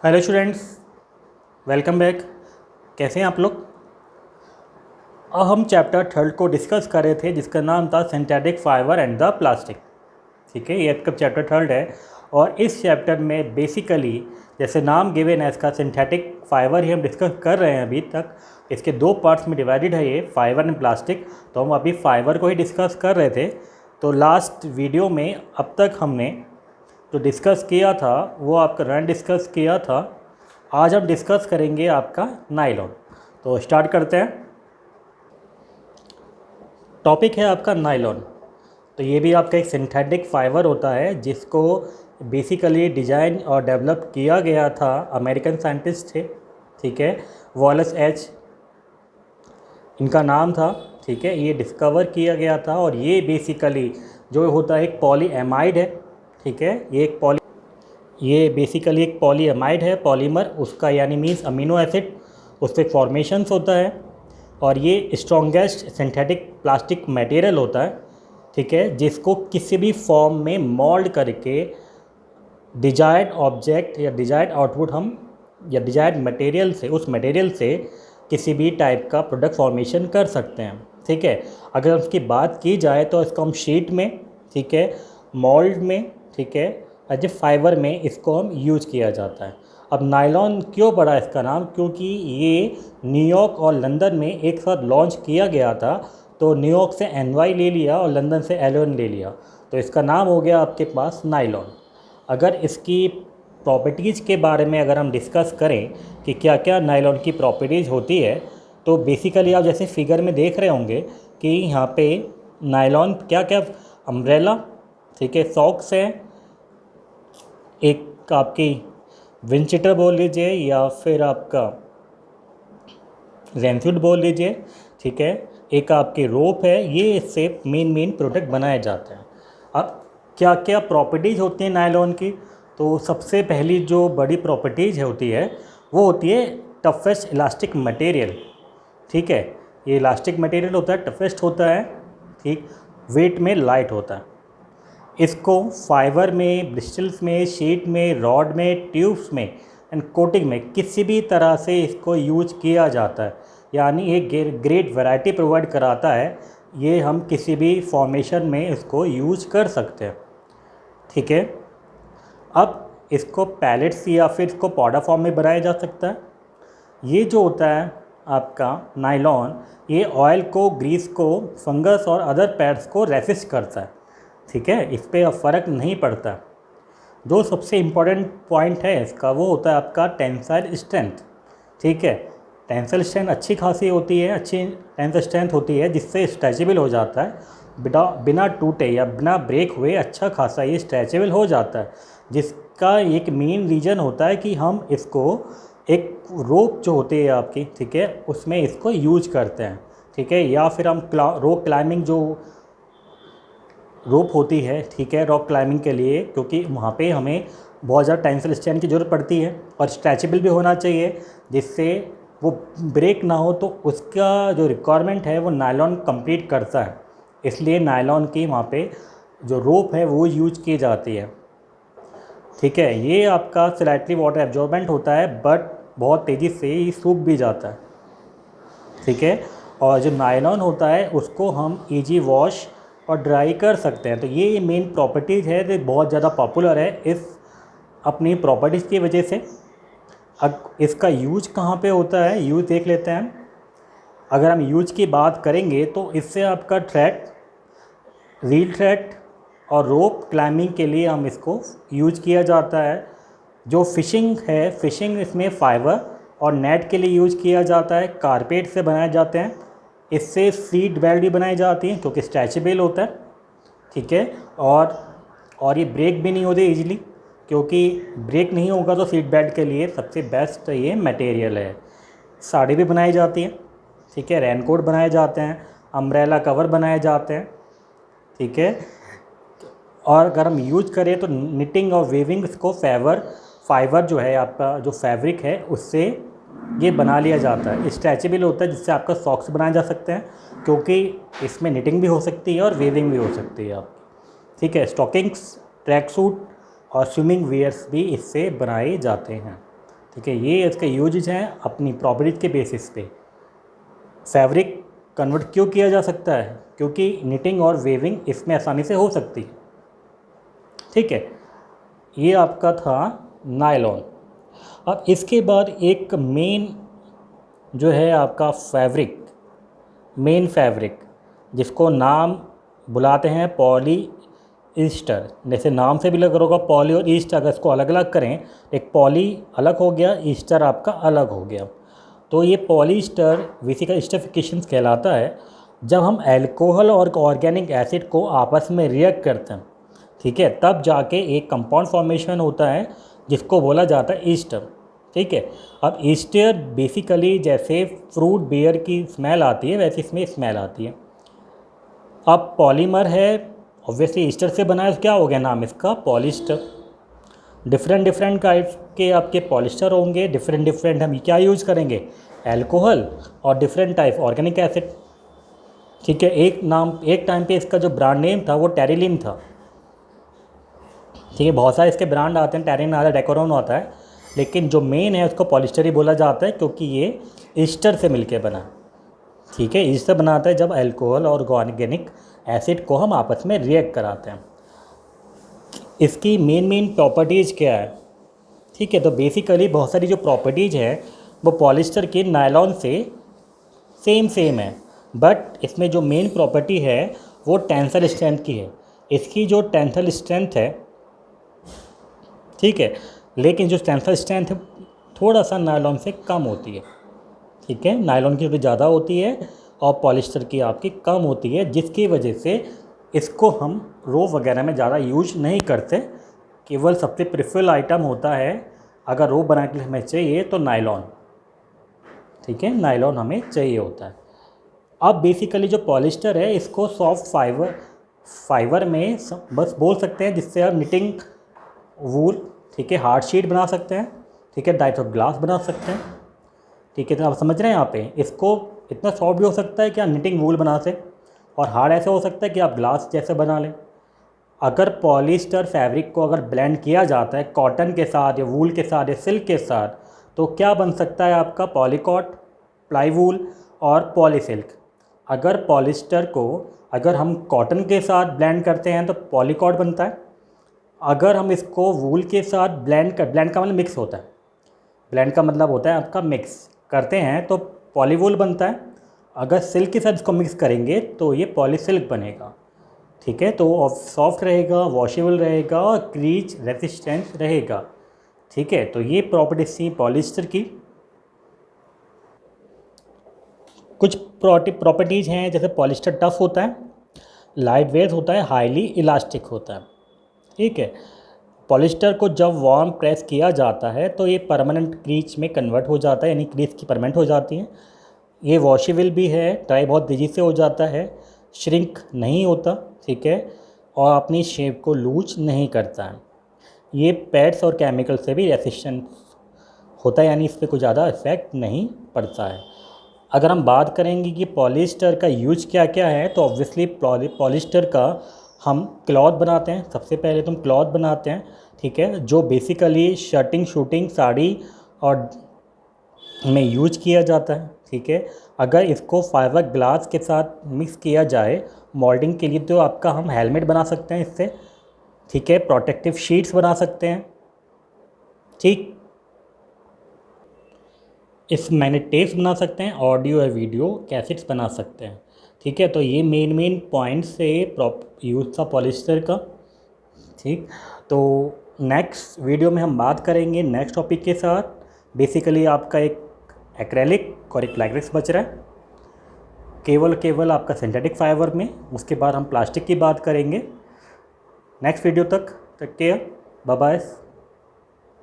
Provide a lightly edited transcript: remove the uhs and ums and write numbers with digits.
Hello students, welcome back. कैसे हैं आप लोग? अब हम चैप्टर थर्ड को डिस्कस कर रहे थे जिसका नाम था synthetic fibre and the plastic. ठीक है, ये आपका चैप्टर थर्ड है और इस चैप्टर में बेसिकली जैसे नाम गिवन है इसका सिंथेटिक फाइबर ही हम डिस्कस कर रहे हैं अभी तक। इसके दो पार्ट्स में डिवाइडेड है ये फाइबर एंड प्लास्टिक। तो हम अभी फाइबर को ही डिस्कस कर रहे थे। तो लास्ट वीडियो में अब तक हमने जो डिस्कस किया था वो आपका रन डिस्कस किया था। आज हम डिस्कस करेंगे आपका नायलॉन। तो स्टार्ट करते हैं। टॉपिक है आपका नायलॉन। तो ये भी आपका एक सिंथेटिक फाइबर होता है जिसको बेसिकली डिज़ाइन और डेवलप किया गया था, अमेरिकन साइंटिस्ट थे। ठीक है, वॉलेस एच इनका नाम था। ठीक है, ये डिस्कवर किया गया था और ये बेसिकली जो होता है एक पॉलीएमाइड है। ठीक है, ये बेसिकली एक पॉलीएमाइड है, पॉलीमर उसका यानी मीन्स अमीनो एसिड उससे फॉर्मेशंस होता है और ये स्ट्रॉन्गेस्ट सिंथेटिक प्लास्टिक मटेरियल होता है। ठीक है, जिसको किसी भी फॉर्म में मोल्ड करके डिजायर्ड ऑब्जेक्ट या डिजायर्ड आउटपुट हम या डिजायर्ड मटेरियल से उस मटेरियल से किसी भी टाइप का प्रोडक्ट फॉर्मेशन कर सकते हैं। ठीक है, अगर उसकी बात की जाए तो इसको हम शीट में, ठीक है, मोल्ड में, ठीक है, एज ए फाइबर में इसको हम यूज किया जाता है। अब नायलॉन क्यों पड़ा इसका नाम? क्योंकि ये न्यूयॉर्क और लंदन में एक साथ लॉन्च किया गया था। तो न्यूयॉर्क से NY ले लिया और लंदन से LON ले लिया, तो इसका नाम हो गया आपके पास नायलॉन। अगर इसकी प्रॉपर्टीज़ के बारे में अगर हम डिस्कस करें कि क्या क्या नायलॉन की प्रॉपर्टीज़ होती है, तो बेसिकली आप जैसे फिगर में देख रहे होंगे कि यहाँ पे नायलॉन क्या क्या अम्ब्रेला, ठीक है, सॉक्स है, एक आपकी विंडशीटर बोल लीजिए या फिर आपका रेनसूट बोल लीजिए। ठीक है, एक आपकी रोप है, ये इससे मेन प्रोडक्ट बनाए जाते हैं। अब क्या क्या प्रॉपर्टीज़ होती हैं नायलॉन की? तो सबसे पहली जो बड़ी प्रॉपर्टीज़ होती है वो होती है टफेस्ट इलास्टिक मटेरियल। ठीक है, ये इलास्टिक मटेरियल होता है, टफेस्ट होता है, ठीक, वेट में लाइट होता है। इसको फाइबर में, ब्रिस्टल्स में, शीट में, रॉड में, ट्यूब्स में एंड कोटिंग में किसी भी तरह से इसको यूज किया जाता है। यानी एक ग्रेट वैरायटी प्रोवाइड कराता है। ये हम किसी भी फॉर्मेशन में इसको यूज कर सकते हैं। ठीक है, अब इसको पैलेट्स या फिर इसको पाउडर फॉर्म में बनाया जा सकता है। ये जो होता है आपका नायलॉन, ये ऑयल को, ग्रीस को, फंगस और अदर पैड्स को रेसिस्ट करता है। ठीक है, इस पर फ़र्क नहीं पड़ता। जो सबसे इम्पोर्टेंट पॉइंट है इसका वो होता है आपका टेंसाइल स्ट्रेंथ। ठीक है, टेंसाइल स्ट्रेंथ अच्छी खासी होती है, अच्छी टेंसाइल स्ट्रेंथ होती है जिससे स्ट्रेचेबल हो जाता है, बिना टूटे या बिना ब्रेक हुए अच्छा खासा ये स्ट्रेचेबल हो जाता है। जिसका एक मेन रीज़न होता है कि हम इसको एक रोप जो होती है आपकी, ठीक है, उसमें इसको यूज करते हैं। ठीक है, या फिर हम रॉक क्लाइंबिंग जो रोप होती है, ठीक है, रॉक क्लाइंबिंग के लिए, क्योंकि वहाँ पे हमें बहुत ज़्यादा टेंसिल स्ट्रेंथ की ज़रूरत पड़ती है और स्ट्रेचेबल भी होना चाहिए जिससे वो ब्रेक ना हो। तो उसका जो रिक्वायरमेंट है वो नायलॉन कंप्लीट करता है, इसलिए नायलॉन की वहाँ पे जो रोप है वो यूज की जाती है। ठीक है, ये आपका स्लाइटली वाटर एब्जॉर्बेंट होता है बट बहुत तेज़ी से ही सूख भी जाता है। ठीक है, और जो नायलॉन होता है उसको हम ईजी वॉश और ड्राई कर सकते हैं। तो ये मेन प्रॉपर्टीज़ है जो बहुत ज़्यादा पॉपुलर है इस अपनी प्रॉपर्टीज़ की वजह से। अब इसका यूज कहाँ पे होता है, यूज देख लेते हैं। अगर हम यूज की बात करेंगे तो इससे आपका थ्रेड, रील थ्रेड और रोप क्लाइंबिंग के लिए हम इसको यूज किया जाता है। जो फिशिंग है, फिशिंग इसमें फाइबर और नेट के लिए यूज किया जाता है। कारपेट से बनाए जाते हैं, इससे सीट बेल्ट भी बनाई जाती हैं क्योंकि स्ट्रेचेबल होता है। ठीक है, और ये ब्रेक भी नहीं होते इजीली, क्योंकि ब्रेक नहीं होगा तो सीट बेल्ट के लिए सबसे बेस्ट ये मटेरियल है। साड़ी भी बनाई जाती है, ठीक है, रेनकोट बनाए जाते हैं, अम्ब्रेला कवर बनाए जाते हैं। ठीक है, और अगर हम यूज करें तो निटिंग और वेविंग को फाइबर जो है आपका, जो फैब्रिक है उससे ये बना लिया जाता है। स्ट्रेचेबल होता है जिससे आपका सॉक्स बनाए जा सकते हैं, क्योंकि इसमें निटिंग भी हो सकती है और वेविंग भी हो सकती है आपकी। ठीक है, स्टॉकिंग्स, ट्रैक सूट और स्विमिंग वियर्स भी इससे बनाए जाते हैं। ठीक है, ये इसके यूजेज हैं अपनी प्रॉपर्टीज के बेसिस पे। फैब्रिक कन्वर्ट क्यों किया जा सकता है? क्योंकि निटिंग और वेविंग इसमें आसानी से हो सकती है। ठीक है, ये आपका था नायलॉन। अब इसके बाद एक मेन जो है आपका फैब्रिक, मेन फैब्रिक जिसको नाम बुलाते हैं पॉली ईस्टर। जैसे नाम से भी लग रहा होगा पॉली और ईस्टर, अगर इसको अलग अलग करें, एक पॉली अलग हो गया, ईस्टर आपका अलग हो गया। तो ये पॉलीस्टर बेसिकली एस्टरिफिकेशन कहलाता है जब हम अल्कोहल और ऑर्गेनिक एसिड को आपस में रिएक्ट करते हैं, ठीक है, तब जाके एक कंपाउंड फॉर्मेशन होता है जिसको बोला जाता है ईस्टर। ठीक है, अब ईस्टर बेसिकली जैसे फ्रूट बियर की स्मेल आती है वैसे इसमें स्मेल आती है। अब पॉलीमर है, ऑब्वियसली ईस्टर से बना है, तो क्या हो गया नाम इसका? पॉलिस्टर। डिफरेंट डिफरेंट टाइप्स के आपके पॉलिस्टर होंगे, डिफरेंट डिफरेंट हम क्या यूज़ करेंगे? अल्कोहल और डिफरेंट टाइप ऑर्गेनिक एसिड। ठीक है, एक टाइम पे इसका जो ब्रांड नेम था वो टेरिलिन था। ठीक है, बहुत सारे इसके ब्रांड आते हैं, टेरिन आता है, डेकोरॉन आता है, लेकिन जो मेन है उसको पॉलिस्टर ही बोला जाता है क्योंकि ये ईस्टर से मिलके बना। ठीक है, ईस्टर बनाता है जब अल्कोहल और ऑर्गेनिक एसिड को हम आपस में रिएक्ट कराते हैं। इसकी मेन प्रॉपर्टीज़ क्या है? ठीक है, तो बेसिकली बहुत सारी जो प्रॉपर्टीज़ है वो पॉलिस्टर के नायलॉन से सेम है, बट इसमें जो मेन प्रॉपर्टी है वो टेंसल स्ट्रेंथ की है। इसकी जो टेंसल स्ट्रेंथ है, ठीक है, लेकिन जो टेंसल स्ट्रेंथ है थोड़ा सा नायलॉन से कम होती है। ठीक है, नायलॉन की थोड़ी ज़्यादा होती है और पॉलिस्टर की आपकी कम होती है, जिसकी वजह से इसको हम रोप वगैरह में ज़्यादा यूज नहीं करते। केवल सबसे प्रेफरेबल आइटम होता है अगर रोप बनाने के लिए हमें चाहिए तो नायलॉन। ठीक है, नायलॉन हमें चाहिए होता है। अब बेसिकली जो पॉलिस्टर है इसको सॉफ्ट फाइबर में बस बोल सकते हैं, जिससे आप निटिंग वूल, ठीक है, हार्ड शीट बना सकते हैं, ठीक है, डाइट ऑफ ग्लास बना सकते हैं। ठीक है, तो आप समझ रहे हैं यहाँ पे इसको इतना सॉफ्ट भी हो सकता है कि आप निटिंग वूल बना से, और हार्ड ऐसे हो सकता है कि आप ग्लास जैसे बना लें। अगर पॉलिस्टर फैब्रिक को अगर ब्लेंड किया जाता है कॉटन के साथ या वूल के साथ या सिल्क के साथ, तो क्या बन सकता है आपका? पॉलीकॉट, प्लाई वूल और पॉलीसिल्क। अगर पॉलिस्टर को अगर हम कॉटन के साथ ब्लेंड करते हैं तो पॉलीकॉट बनता है। अगर हम इसको वूल के साथ ब्लेंड का मतलब मिक्स होता है, ब्लेंड का मतलब होता है आपका मिक्स करते हैं तो पॉलीवूल बनता है। अगर सिल्क के साथ इसको मिक्स करेंगे तो ये पॉलीसिल्क बनेगा। ठीक है, तो सॉफ्ट रहेगा, वॉशेबल रहेगा और क्रीज रेसिस्टेंस रहेगा। ठीक है, तो ये प्रॉपर्टीज थी पॉलिस्टर की। कुछ प्रॉपर्टीज़ हैं, जैसे पॉलिस्टर टफ होता है, लाइट वेट होता है, हाईली इलास्टिक होता है। ठीक है, पॉलिस्टर को जब वार्म प्रेस किया जाता है तो ये परमानेंट क्रीज में कन्वर्ट हो जाता है, यानी क्रीज की परमानेंट हो जाती है। ये वॉशेबल भी है, ड्राई बहुत तेज़ी से हो जाता है, श्रिंक नहीं होता, ठीक है, और अपनी शेप को लूज नहीं करता है। ये पैड्स और केमिकल से भी रेसिस्टेंट होता है, यानी इस पर कोई ज़्यादा इफेक्ट नहीं पड़ता है। अगर हम बात करेंगे कि पॉलिस्टर का यूज क्या क्या है, तो ऑब्वियसली पॉलिस्टर का हम क्लॉथ बनाते हैं। सबसे पहले तो हम क्लॉथ बनाते हैं, ठीक है, जो बेसिकली शर्टिंग, शूटिंग, साड़ी और में यूज किया जाता है। ठीक है, अगर इसको फाइबर ग्लास के साथ मिक्स किया जाए मोल्डिंग के लिए तो आपका हम हेलमेट बना सकते हैं इससे। ठीक है, प्रोटेक्टिव शीट्स बना सकते हैं। ठीक, इस मैग्नेटिक्स बना सकते हैं, ऑडियो और वीडियो कैसेट्स बना सकते हैं। ठीक है, तो ये मेन पॉइंट्स से यूज़ था पॉलिस्टर का। ठीक, तो नेक्स्ट वीडियो में हम बात करेंगे नेक्स्ट टॉपिक के साथ। बेसिकली आपका एक एक्रेलिक और एक लाइक्रिक्स बच रहा है, केवल आपका सिंथेटिक फाइबर में। उसके बाद हम प्लास्टिक की बात करेंगे। नेक्स्ट वीडियो तक केयर, बाय बाय।